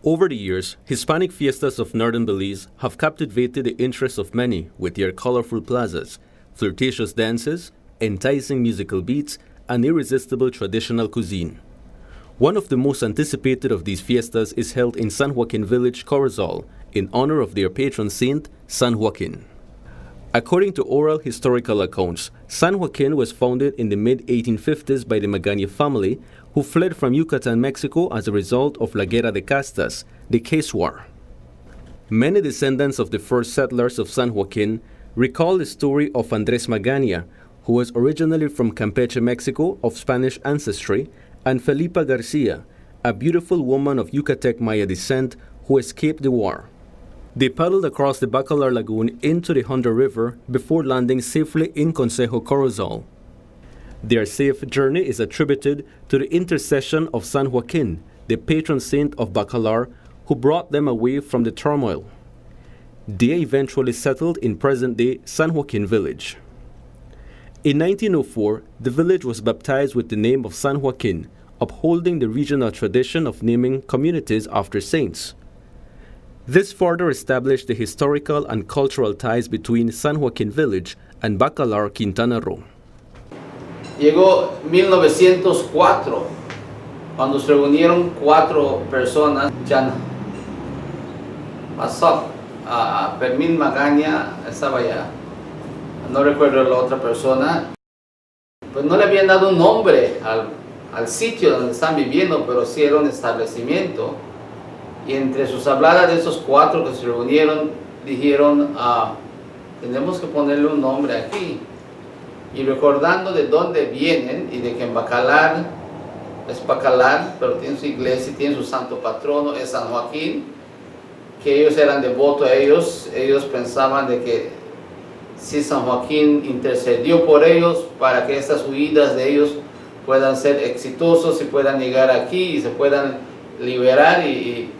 Over the years, Hispanic fiestas of northern Belize have captivated the interest of many with their colorful plazas, flirtatious dances, enticing musical beats, and irresistible traditional cuisine. One of the most anticipated of these fiestas is held in San Joaquin Village, Corozal, in honor of their patron saint, San Joaquin. According to oral historical accounts, San Joaquin was founded in the mid-1850s by the Magaña family, who fled from Yucatan, Mexico as a result of La Guerra de Castas, the Case War. Many descendants of the first settlers of San Joaquin recall the story of Andrés Magaña, who was originally from Campeche, Mexico, of Spanish ancestry, and Felipa Garcia, a beautiful woman of Yucatec Maya descent who escaped the war. They paddled across the Bacalar Lagoon into the Honda River before landing safely in Consejo Corozal. Their safe journey is attributed to the intercession of San Joaquin, the patron saint of Bacalar, who brought them away from the turmoil. They eventually settled in present-day San Joaquin Village. In 1904, the village was baptized with the name of San Joaquin, upholding the regional tradition of naming communities after saints. This further established the historical and cultural ties between San Joaquin Village and Bacalar, Quintana Roo. Llegó 1904, cuando se reunieron 4 personas, ya pasó a Fermín Magaña, estaba allá, no recuerdo la otra persona, pues no le habían dado un nombre al sitio donde están viviendo, pero sí era un establecimiento. Y entre sus habladas de esos 4 que se reunieron, dijeron, tenemos que ponerle un nombre aquí. Y recordando de dónde vienen y de que en Bacalar, es Bacalar, pero tiene su iglesia, tiene su santo patrono, es San Joaquín, que ellos eran devotos a ellos pensaban de que si San Joaquín intercedió por ellos para que estas huidas de ellos puedan ser exitosos y puedan llegar aquí y se puedan liberar y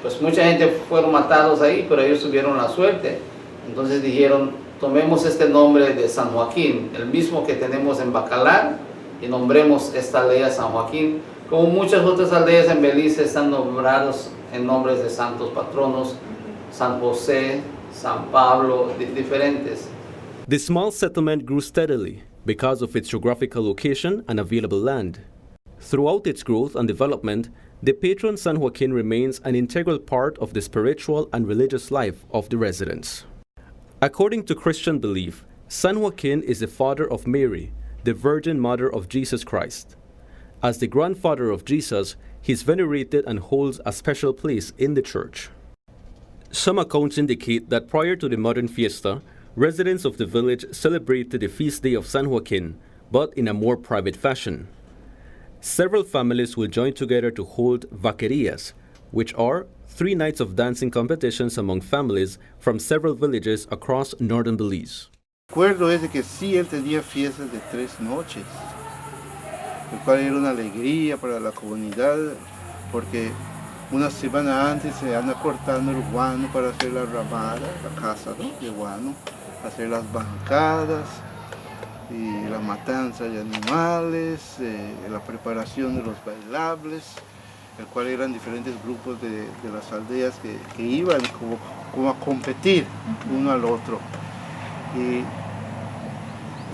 pues mucha gente fueron matados ahí, pero ellos tuvieron la suerte. Entonces dijeron, tomemos este nombre de San Joaquín, el mismo que tenemos en Bacalar, y nombremos esta aldea San Joaquín. Como muchas otras aldeas en Belice están nombrados en nombres de santos patronos, San José, San Pablo, diferentes. The small settlement grew steadily because of its geographical location and available land. Throughout its growth and development, the patron San Joaquin remains an integral part of the spiritual and religious life of the residents. According to Christian belief, San Joaquin is the father of Mary, the Virgin Mother of Jesus Christ. As the grandfather of Jesus, he is venerated and holds a special place in the church. Some accounts indicate that prior to the modern fiesta, residents of the village celebrated the feast day of San Joaquin, but in a more private fashion. Several families will join together to hold vaquerías, which are 3 nights of dancing competitions among families from several villages across northern Belize. Recuerdo es de que sí, él tenía fiestas de 3 noches, lo cual era una alegría para la comunidad, porque una semana antes se anda cortando el guano para hacer la ramada, la casa, ¿no?, de guano, hacer las bancadas, y la matanza de animales, la preparación de los bailables, el cual eran diferentes grupos de las aldeas que iban como a competir uno al otro. Y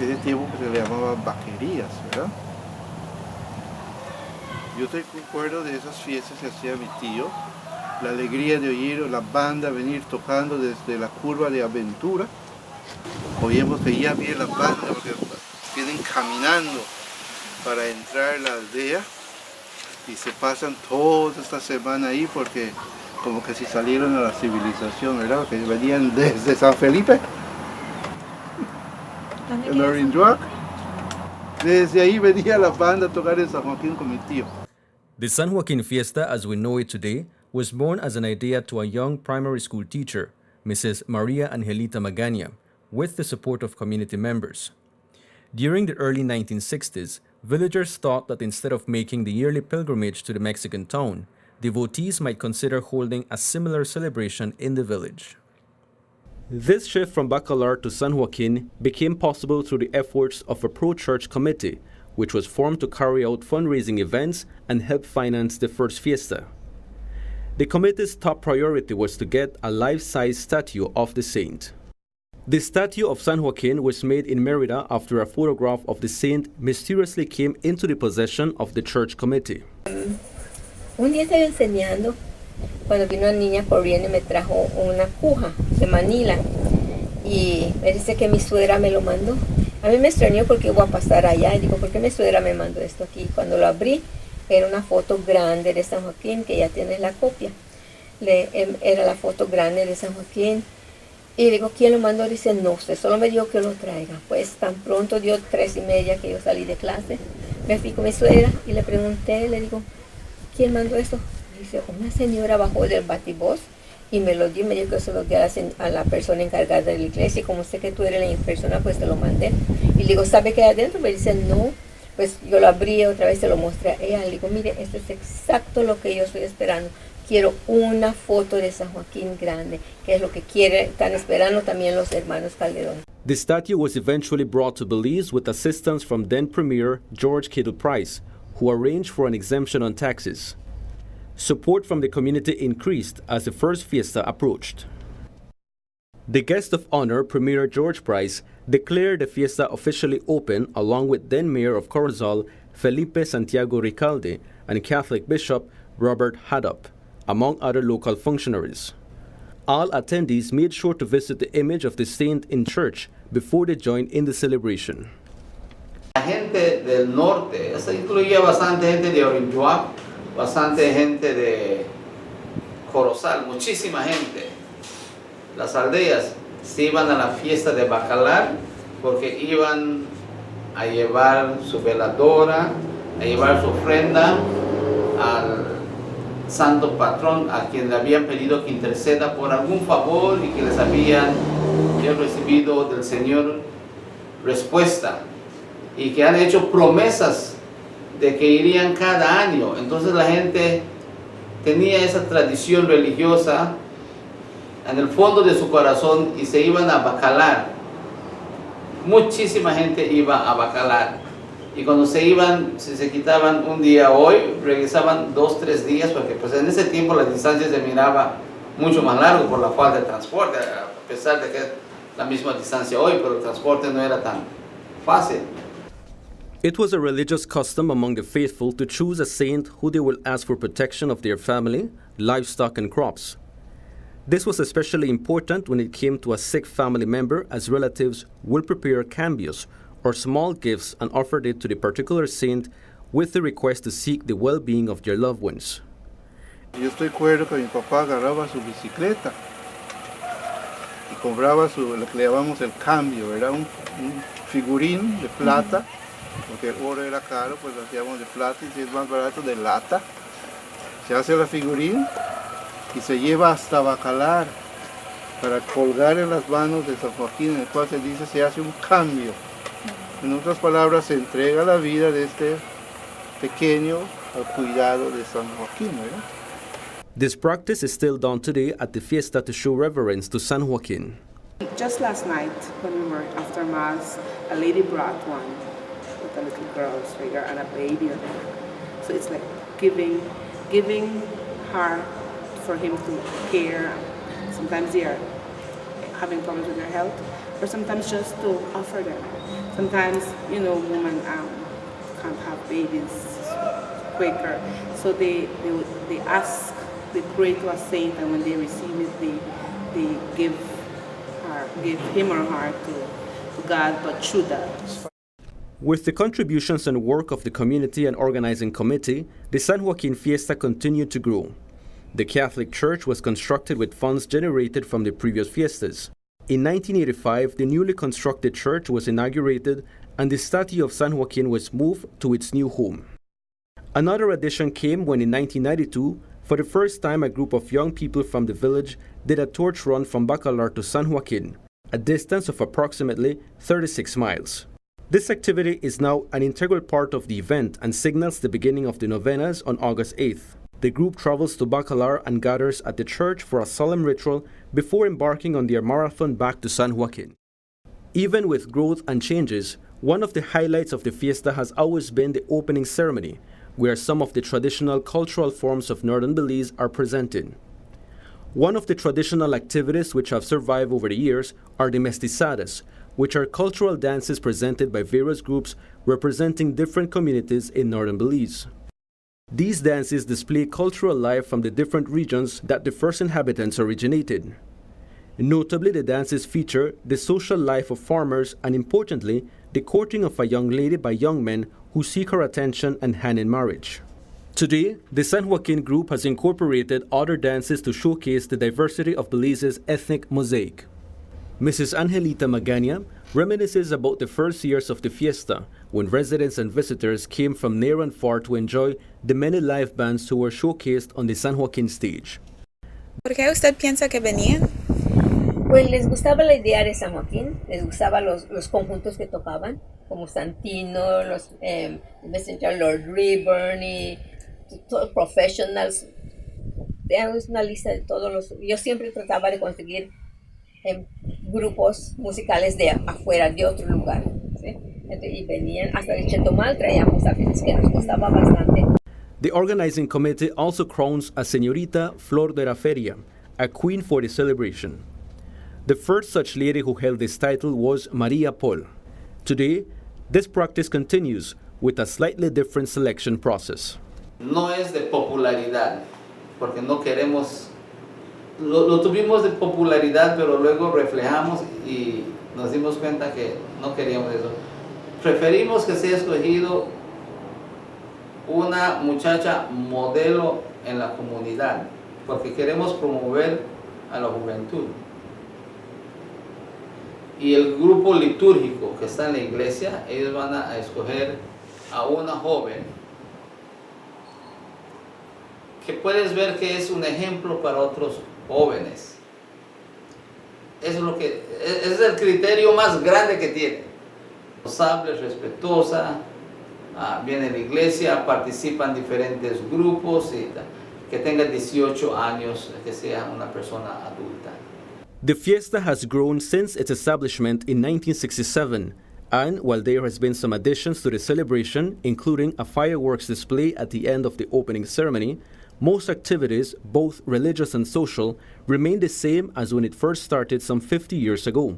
ese tiempo que se le llamaba vaquerías, ¿verdad? Yo te recuerdo de esas fiestas que hacía mi tío, la alegría de oír la banda venir tocando desde la curva de Aventura. Oíamos que ya viene la banda porque vienen caminando para entrar a la aldea y se pasan toda esta semana ahí porque como que si salieron a la civilización, ¿verdad? Que venían desde San Felipe, en Orinduac. Desde ahí venía la banda a tocar en San Joaquín con mi tío. The San Joaquin Fiesta, as we know it today, was born as an idea to a young primary school teacher, Mrs. Maria Angelita Magaña, with the support of community members. During the early 1960s, villagers thought that instead of making the yearly pilgrimage to the Mexican town, devotees might consider holding a similar celebration in the village. This shift from Bacalar to San Joaquin became possible through the efforts of a pro-church committee, which was formed to carry out fundraising events and help finance the first fiesta. The committee's top priority was to get a life-size statue of the saint. The statue of San Joaquin was made in Merida after a photograph of the saint mysteriously came into the possession of the church committee. Un día estaba enseñando cuando vino una niña corriendo y me trajo una cuja de Manila y me dice que mi suegra me lo mandó. A mí me extrañó porque iba a pasar allá y digo, ¿por qué mi suegra me mandó esto aquí? Cuando lo abrí, era una foto grande de San Joaquín, que ya tienes la copia. Era la foto grande de San Joaquín. Y digo, ¿quién lo mandó? Dice, no sé, solo me dijo que lo traiga. Pues tan pronto dio 3:30 que yo salí de clase, me fui con mi suegra y le pregunté, le digo, ¿quién mandó esto? Dice, una señora bajó del bativoz y me lo dio, me dijo que se lo dio a la persona encargada de la iglesia, y como sé que tú eres la persona, pues te lo mandé. Y le digo, ¿sabe qué hay adentro? Me dice, no. Pues yo lo abrí otra vez, se lo mostré a ella. Le digo, mire, esto es exacto lo que yo estoy esperando. Quiero una foto de San Joaquín grande, que es lo que están esperando también los hermanos Calderón. The statue was eventually brought to Belize with assistance from then Premier George Kittle Price, who arranged for an exemption on taxes. Support from the community increased as the first fiesta approached. The guest of honor, Premier George Price, declared the fiesta officially open along with then Mayor of Corozal, Felipe Santiago Ricalde, and Catholic Bishop Robert Haddop, among other local functionaries. All attendees made sure to visit the image of the saint in church before they joined in the celebration. La gente del norte, eso incluía bastante gente de Orinchuac, bastante gente de Corozal, muchísima gente. Las aldeas se iban a la fiesta de Bacalar porque iban a llevar su veladora, a llevar su ofrenda al santo patrón, a quien le habían pedido que interceda por algún favor y que les habían recibido del Señor respuesta, y que han hecho promesas de que irían cada año. Entonces la gente tenía esa tradición religiosa en el fondo de su corazón y se iban a Bacalar. Muchísima gente iba a Bacalar. Y cuando se iban, si se quitaban un día hoy, regresaban 2-3 días, porque pues en ese tiempo la distancia se miraba mucho más largo por la falta de transporte, a pesar de que es la misma distancia hoy, pero el transporte no era tan fácil. It was a religious custom among the faithful to choose a saint who they will ask for protection of their family, livestock, and crops. This was especially important when it came to a sick family member, as relatives will prepare cambios, or small gifts, and offered it to the particular saint with the request to seek the well-being of their loved ones. Yo estoy cuerdo que mi papá agarraba su bicicleta y compraba lo que le llamamos el cambio, era un figurín de plata, porque el oro era caro, pues lo hacíamos de plata, y si es más barato, de lata. Se hace la figurín y se lleva hasta Bacalar para colgar en las manos de San Joaquín, en el cual se dice se hace un cambio. En otras palabras, se entrega la vida de este pequeño al cuidado de San Joaquín, ¿verdad? This practice is still done today at the fiesta to show reverence to San Joaquin. Just last night, when we were after Mass, a lady brought one with a little girl's figure and a baby on it. So it's like giving her for him to care. Sometimes they are having problems with their health, or sometimes just to offer them. Sometimes, women can't have babies quicker, so they ask, they pray to a saint, and when they receive it, they give him or her to God, but through that. With the contributions and work of the community and organizing committee, the San Joaquin Fiesta continued to grow. The Catholic Church was constructed with funds generated from the previous fiestas. In 1985, the newly constructed church was inaugurated and the statue of San Joaquin was moved to its new home. Another addition came when in 1992, for the first time a group of young people from the village did a torch run from Bacalar to San Joaquin, a distance of approximately 36 miles. This activity is now an integral part of the event and signals the beginning of the novenas on August 8th. The group travels to Bacalar and gathers at the church for a solemn ritual before embarking on their marathon back to San Joaquin. Even with growth and changes, one of the highlights of the fiesta has always been the opening ceremony, where some of the traditional cultural forms of northern Belize are presented. One of the traditional activities which have survived over the years are the mestizadas, which are cultural dances presented by various groups representing different communities in northern Belize. These dances display cultural life from the different regions that the first inhabitants originated. Notably, the dances feature the social life of farmers and, importantly, the courting of a young lady by young men who seek her attention and hand in marriage. Today, the San Joaquin group has incorporated other dances to showcase the diversity of Belize's ethnic mosaic. Mrs. Angelita Magana reminisces about the first years of the fiesta, when residents and visitors came from near and far to enjoy the many live bands who were showcased on the San Joaquin stage. ¿Por qué usted piensa que venían? Pues les gustaba la idea de San Joaquín, les gustaban los conjuntos que tocaban, como Santino, los Messenger Lord Rayburn y todos professionals. Tenemos una lista de todos los. Yo siempre trataba de conseguir grupos musicales de afuera, de otro lugar, ¿sí? Y venían hasta de Chetumal, traíamos artistas que nos gustaba bastante. The organizing committee also crowns a Señorita Flor de la Feria, a queen for the celebration. The first such lady who held this title was Maria Paul. Today, this practice continues with a slightly different selection process. No es de popularidad, porque no queremos, lo tuvimos de popularidad, pero luego reflejamos y nos dimos cuenta que no queríamos eso. Preferimos que sea escogido una muchacha modelo en la comunidad, porque queremos promover a la juventud. Y el grupo litúrgico que está en la iglesia, ellos van a escoger a una joven que puedes ver que es un ejemplo para otros jóvenes. Es el criterio más grande que tiene. Responsable, respetuosa, viene a la iglesia, participa en diferentes grupos y que tenga 18 años, que sea una persona adulta. The fiesta has grown since its establishment in 1967, and while there has been some additions to the celebration, including a fireworks display at the end of the opening ceremony, most activities, both religious and social, remain the same as when it first started some 50 years ago.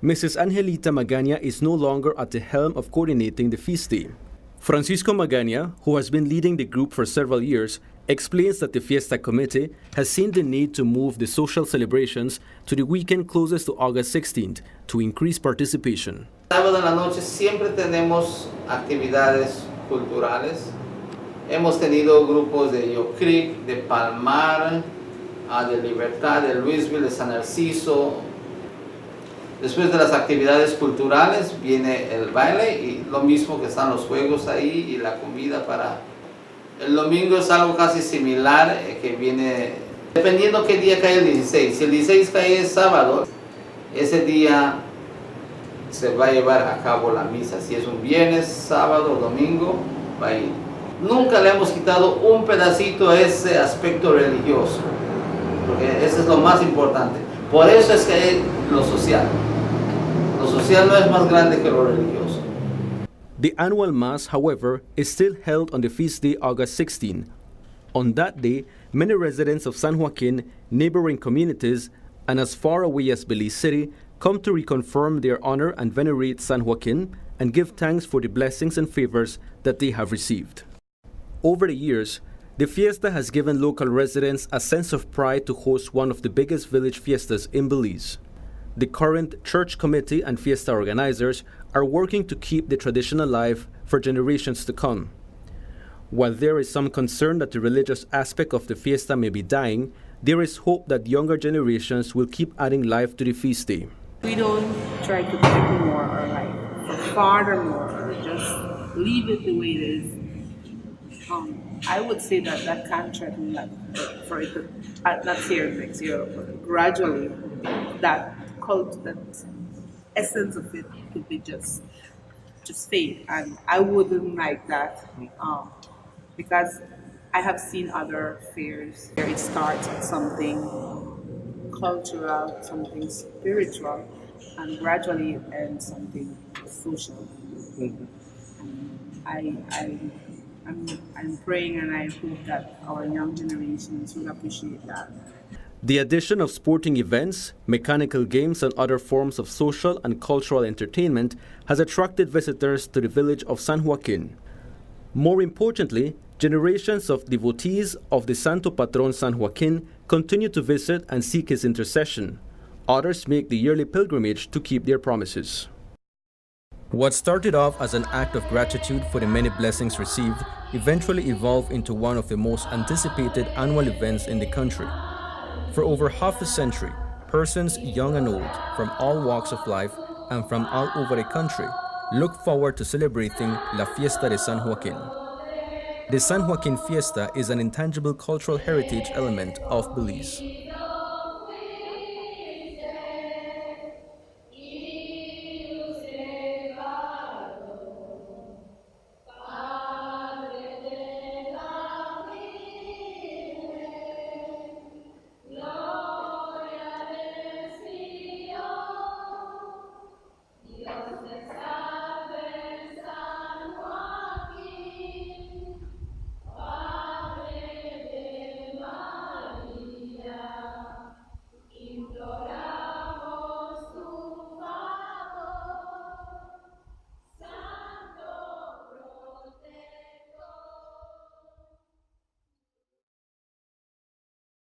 Mrs. Angelita Magana is no longer at the helm of coordinating the feast day. Francisco Magana, who has been leading the group for several years, explains that the Fiesta Committee has seen the need to move the social celebrations to the weekend closest to August 16th to increase participation. Sábado en la noche siempre tenemos actividades culturales. Hemos tenido grupos de Yo Creek, de Palmar, de Libertad, de Louisville, de San Narciso. Después de las actividades culturales viene el baile y lo mismo que están los juegos ahí y la comida para... El domingo es algo casi similar que viene, dependiendo qué día cae el 16. Si el 16 cae el sábado, ese día se va a llevar a cabo la misa. Si es un viernes, sábado o domingo, va a ir. Nunca le hemos quitado un pedacito a ese aspecto religioso, porque eso es lo más importante. Por eso es que hay lo social. Lo social no es más grande que lo religioso. The annual Mass, however, is still held on the feast day August 16. On that day, many residents of San Joaquin, neighboring communities, and as far away as Belize City come to reconfirm their honor and venerate San Joaquin and give thanks for the blessings and favors that they have received. Over the years, the fiesta has given local residents a sense of pride to host one of the biggest village fiestas in Belize. The current church committee and fiesta organizers are working to keep the tradition alive for generations to come. While there is some concern that the religious aspect of the fiesta may be dying, there is hope that younger generations will keep adding life to the feast day. We don't try to take more or like furthermore, we just leave it the way it is. I would say that contract for it to not here next year, but gradually that cult, that essence of it could be just fade, and I wouldn't like that because I have seen other fairs where it starts at something cultural, something spiritual, and gradually it ends something social. Mm-hmm. I I'm praying and I hope that our young generations will appreciate that. The addition of sporting events, mechanical games, and other forms of social and cultural entertainment has attracted visitors to the village of San Joaquin. More importantly, generations of devotees of the Santo Patron San Joaquin continue to visit and seek his intercession. Others make the yearly pilgrimage to keep their promises. What started off as an act of gratitude for the many blessings received eventually evolved into one of the most anticipated annual events in the country. For over half a century, persons young and old from all walks of life and from all over the country look forward to celebrating La Fiesta de San Joaquin. The San Joaquin Fiesta is an intangible cultural heritage element of Belize.